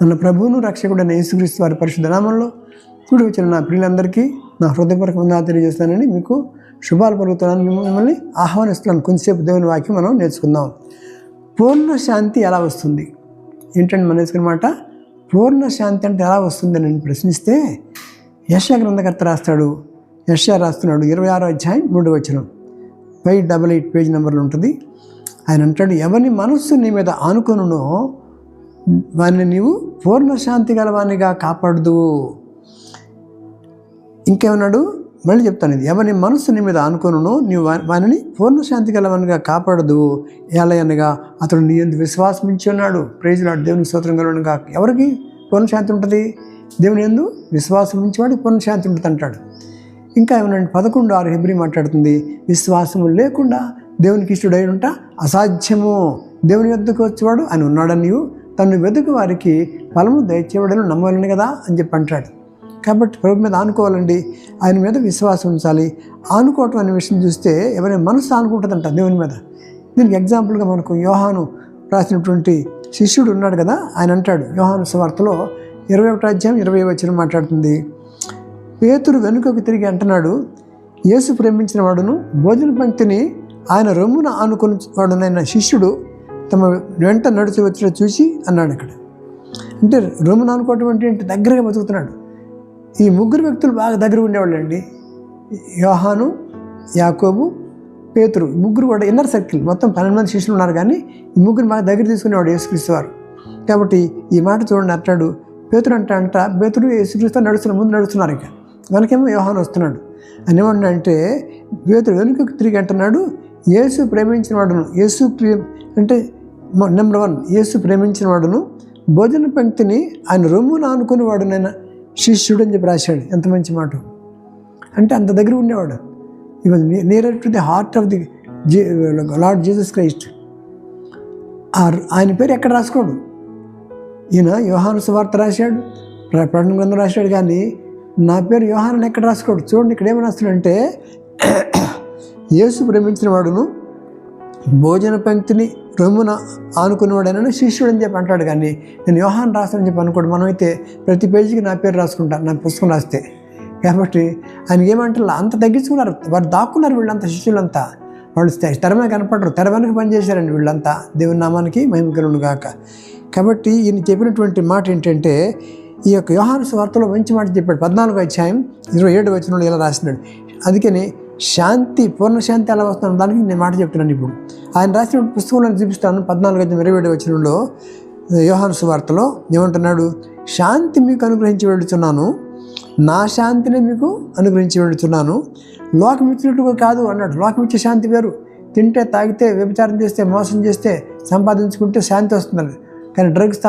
మన ప్రభువును రక్షకుడైన యేసుక్రీస్తు వారి పరిశుద్ధ నామంలో కూడి వచ్చిన నా ప్రియులందరికీ నా హృదయపూర్వక వందనాలు తెలియజేస్తానని మీకు శుభాలు పలుకుతున్నాను. మిమ్మల్ని ఆహ్వానిస్తున్నాను. కొంచెంసేపు దేవుని వాక్యం మనం నేర్చుకుందాం. పూర్ణ శాంతి ఎలా వస్తుంది ఏంటంటే మనం నేర్చుకున్న మాట, పూర్ణ శాంతి అంటే ఎలా వస్తుంది అని ప్రశ్నిస్తే యెషయా గ్రంథకర్త రాస్తాడు. యెషయా రాస్తున్నాడు 26వ అధ్యాయం 3వ వచనం, 588 పేజ్ నెంబర్లో ఉంటుంది. ఆయన అంటాడు, ఎవరి మనస్సు నీ మీద ఆనుకొనునో వారిని నీవు పూర్ణ శాంతి గలవానిగా కాపాడదు. ఇంకేమన్నాడు, మళ్ళీ చెప్తాను ఇది, ఎవరి మనస్సు నీ మీద ఆనుకొనునో నీవు వారిని పూర్ణ శాంతి గలవానిగా కాపాడదు. ఎలా అనగా అతడు నీ యందు విశ్వాసం ఉంచి ఉన్నాడు. ప్రైజ్ లార్డ్, దేవునికి స్తోత్రం కలుగునుగా. ఎవరికి పూర్ణ శాంతి ఉంటుంది? దేవుని యందు విశ్వాసం ఉంచేవాడికి పూర్ణ శాంతి ఉంటుంది అంటాడు. ఇంకా ఏమన్నాడు, 11:6 హెబ్రీ మాట్లాడుతుంది, విశ్వాసము లేకుండా దేవునికి ఇష్టడై ఉంటా అసాధ్యము. దేవుని యొద్దకు వచ్చేవాడు ఆయన ఉన్నాడని నీవు తను వెతుకు వారికి ఫలము దయచేయడను నమ్మాలని కదా అని చెప్పి అంటాడు. కాబట్టి ప్రభు మీద ఆనుకోవాలండి, ఆయన మీద విశ్వాసం ఉంచాలి. ఆనుకోవటం అనే విషయం చూస్తే ఎవరైనా మనసు ఆనుకుంటుందంట దేవుని మీద. దీనికి ఎగ్జాంపుల్గా మనకు యోహాను రాసినటువంటి శిష్యుడు ఉన్నాడు కదా, ఆయన అంటాడు యోహాను సువార్తలో 21వ అధ్యాయం 20వ వచనం మాట్లాడుతుంది, పేతురు వెనుకకు తిరిగి అంటున్నాడు, యేసు ప్రేమించిన వాడును భోజన పంక్తిని ఆయన రొమ్మున ఆనుకుని వాడునైన శిష్యుడు తమ వెంట నడిచి వచ్చిన చూసి అన్నాడు. ఇక్కడ అంటే రొమ్మున ఆనుకోవటం అంటే దగ్గరగా బతుకుతున్నాడు. ఈ ముగ్గురు వ్యక్తులు బాగా దగ్గర ఉండేవాళ్ళు అండి. యోహాను, యాకోబు, పేతురు, ఈ ముగ్గురు కూడా ఇన్నర్ సర్కిల్. మొత్తం 12 మంది శిష్యులు ఉన్నారు, కానీ ఈ ముగ్గురు బాగా దగ్గర తీసుకునేవాడు యేసుక్రీస్తు వారు. కాబట్టి ఈ మాట చూడండి, అంటాడు పేతురు పేతురు యేసుక్రీస్తు ముందు నడుస్తున్నారు. ఇక మనకేమో యోహాను వస్తున్నాడు. అని ఏమన్నా పేతురు వెనుకకు తిరిగి అంటున్నాడు, యేసు ప్రేమించిన వాడును, అంటే నెంబర్ 1 యేసు ప్రేమించిన వాడును భోజన పంక్తిని ఆయన రొమ్మున ఆనుకుని వాడునైనా శిష్యుడు అని చెప్పి రాశాడు. ఎంత మంచి మాట! అంటే అంత దగ్గర ఉండేవాడు. ఈ was nearer to the heart of the lord Jesus Christ. ఆయన పేరు ఎక్కడ రాసుకోడు. ఈయన యోహాను సువార్త రాశాడు, ప్రకటన గ్రంథం రాశాడు, కానీ నా పేరు యోహాను ఎక్కడ రాసుకోడు. చూడండి ఇక్కడ ఏమని రాస్తాడంటే, యేసు ప్రేమించిన వాడును భోజన పంక్తిని రొమ్మున ఆనుకునేవాడైనా శిష్యుడు అని చెప్పి అంటాడు, కానీ నేను యోహాను రాస్తానని చెప్పి అనుకోడు. మనమైతే ప్రతి పేజీకి నా పేరు రాసుకుంటాను, నా పుస్తకం రాస్తే. కాబట్టి ఆయనకి ఏమంటారు, అంత తగ్గించుకున్నారు. వారు దాక్కున్నారు వీళ్ళంతా, శిష్యులంతా. వాళ్ళు తెర మీద కనపడరు, తెర వెనక పనిచేశారండి వీళ్ళంతా. దేవుని నామానికి మహిమ కలుగును గాక. కాబట్టి ఈయన చెప్పినటువంటి మాట ఏంటంటే, ఈ యొక్క యోహాను సువార్తలో మంచి మాట చెప్పాడు. 14వ అధ్యాయం 27వ వచనంలో ఇలా రాసినాడు. అందుకని శాంతి, పూర్ణ శాంతి ఎలా వస్తున్నాను దానికి నేను మాట చెప్తున్నాను. ఇప్పుడు ఆయన రాసిన పుస్తకంలో చూపిస్తాను. 14వ అధ్యాయం 27వ వచనంలో యోహాను సువార్తలో ఏమంటున్నాడు, శాంతి మీకు అనుగ్రహించి వెళుతున్నాను, నా శాంతిని మీకు అనుగ్రహించి వెళుతున్నాను, లోకం ఇచ్చినట్టుగా కాదు అన్నాడు. లోకం ఇచ్చే శాంతి వేరు. తింటే, తాగితే, వ్యభిచారం చేస్తే, మోసం చేస్తే, సంపాదించుకుంటే శాంతి వస్తున్నారు, కానీ డ్రగ్స్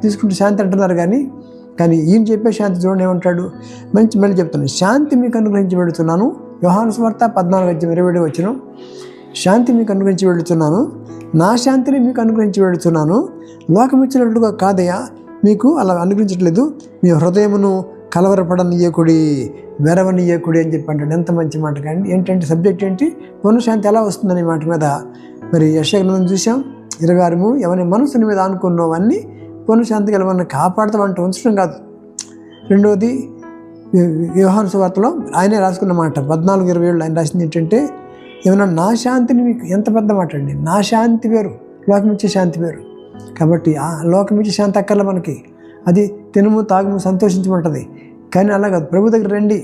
తీసుకుంటే శాంతి అంటున్నారు. కానీ ఈయన చెప్పే శాంతి చూడండి ఏమంటాడు, మళ్ళీ చెప్తాను, శాంతి మీకు అనుగ్రహించి వెళుతున్నాను. యోహాను సువార్త 14వ అధ్యాయం 27వ వచనం, శాంతి మీకు అనుగ్రహించి వెళుతున్నాను, నా శాంతిని మీకు అనుగ్రహించి వెళుతున్నాను, లోకం ఇచ్చినట్లుగా కాదయ్యా, మీకు అలా అనుగ్రహించట్లేదు, మీ హృదయమును కలవరపడనీయకుడి, వెరవనీయకుడి అని చెప్పి అంటాడు. ఎంత మంచి మాట! కానీ ఏంటంటే సబ్జెక్ట్ ఏంటి, పూర్ణశాంతి ఎలా వస్తుందనే మాట మీద మరి యెషయా గ్రంథం చూసాం 26:3, ఎవరి మనసుని మీద ఆనుకున్నవన్నీ పూర్ణశాంతి గలవన్నీ కాపాడుతామంటే ఉంచడం కాదు. రెండవది యోహాను సువార్తలో ఆయనే రాసుకున్న మాట 14:27 ఆయన రాసింది ఏంటంటే, ఏమన్నా నా శాంతిని మీకు, ఎంత పెద్ద మాట అండి, నా శాంతి వేరు, లోకమిచ్చే శాంతి వేరు. కాబట్టి ఆ లోకమిచ్చే శాంతి అక్కర్ల మనకి, అది తినుము తాగుము సంతోషించమంటుంది. కానీ అలాగా ప్రభు దగ్గర రండి,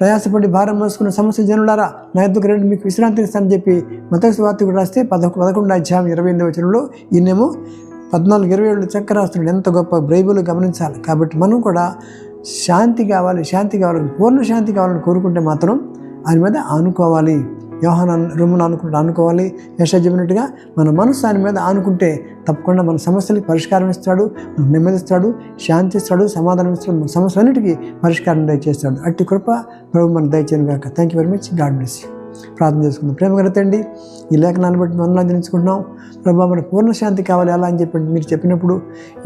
ప్రయాసపడి భారం మోసుకున్న సమస్య జనులారా నా దగ్గర రండి, మీకు విశ్రాంతి ఇస్తానని చెప్పి మత్తయి సువార్త కూడా రాస్తే 11వ అధ్యాయం 28వ వచనంలో ఈయనేమో 14:27 చక్కగా రాస్తున్నాడు. ఎంత గొప్ప బైబిల్ గమనించాలి. కాబట్టి మనం కూడా శాంతి కావాలి, పూర్ణ శాంతి కావాలని కోరుకుంటే మాత్రం ఆయన మీద ఆనుకోవాలి. యోహాను రొమ్మున ఆనుకోవాలి. యెషయా చెప్పినట్టుగా మన మనసు ఆయన మీద ఆనుకుంటే తప్పకుండా మన సమస్యలకి పరిష్కారం ఇస్తాడు, మనకు నెమ్మదిస్తాడు, శాంతి ఇస్తాడు, సమాధానం ఇస్తాడు, మన సమస్యలన్నిటికీ పరిష్కారం దయచేస్తాడు. అట్టి కృప ప్రభు మనకు దయచేయను గాక. Thank you very much. God bless you. ప్రార్థన చేసుకుందాం. ప్రేమ గలతండి, ఈ లేఖనాన్ని బట్టి మనం అందించుకుంటున్నాం. ప్రభు మన పూర్ణ శాంతి కావాలి అలా అని చెప్పి మీరు చెప్పినప్పుడు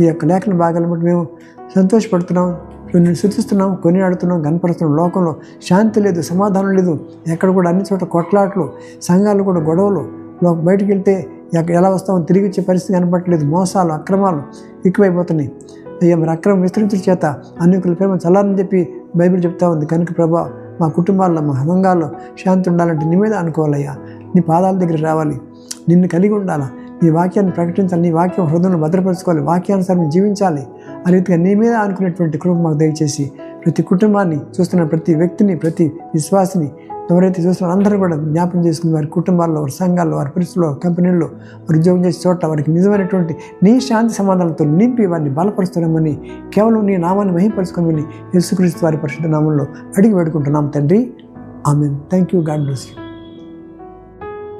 ఈ యొక్క లేఖన భాగాలను బట్టి మేము సంతోషపడుతున్నాం, కొన్ని శుద్ధిస్తున్నాం, కొన్ని ఆడుతున్నాం, కనపడుతున్నాం. లోకంలో శాంతి లేదు, సమాధానం లేదు. ఎక్కడ కూడా అన్ని చోట్ల కొట్లాట్లు, సంఘాలు కూడా గొడవలు. బయటికి వెళ్తే ఎలా వస్తామో తిరిగి వచ్చే పరిస్థితి కనపడట్లేదు. మోసాలు, అక్రమాలు ఎక్కువైపోతున్నాయి. అయ్యా మరి అక్రమం విస్తరించిన చేత అనేకుల ప్రేమ చల్లారని చెప్పి బైబిల్ చెప్తా ఉంది. కనుక ప్రభా మా కుటుంబాల్లో మా సంఘాల్లో శాంతి ఉండాలంటే నీ మీద అనుకోవాలయ్యా. నీ పాదాల దగ్గర రావాలి, నిన్ను కలిగి ఉండాలా, నీ వాక్యాన్ని ప్రకటించాలి, నీ వాక్యం హృదయంలో భద్రపరచుకోవాలి, వాక్యానుసారం జీవించాలి. ఆ రీతిగా నీ మీద అనుకునేటువంటి కృప మాకు దయచేసి ప్రతి కుటుంబాన్ని చూస్తున్న ప్రతి వ్యక్తిని, ప్రతి విశ్వాసిని ఎవరైతే చూస్తున్న అందరూ కూడా జ్ఞాపకం చేసుకుని వారి కుటుంబాల్లో, వారి సంఘాల్లో, వారి పరిస్థితుల్లో, కంపెనీల్లో, వారి ఉద్యోగం చేసే చోట వారికి నిజమైనటువంటి నీ శాంతి సమాధానాలతో నింపి వారిని బలపరుస్తున్నామని, కేవలం నీ నామాన్ని మహిమపరచుకోమని యేసుక్రీస్తు వారి పరిశుద్ధ నామంలో అడిగి వేడుకుంటున్నాం తండ్రి. ఆమేన్. Thank you. God bless you.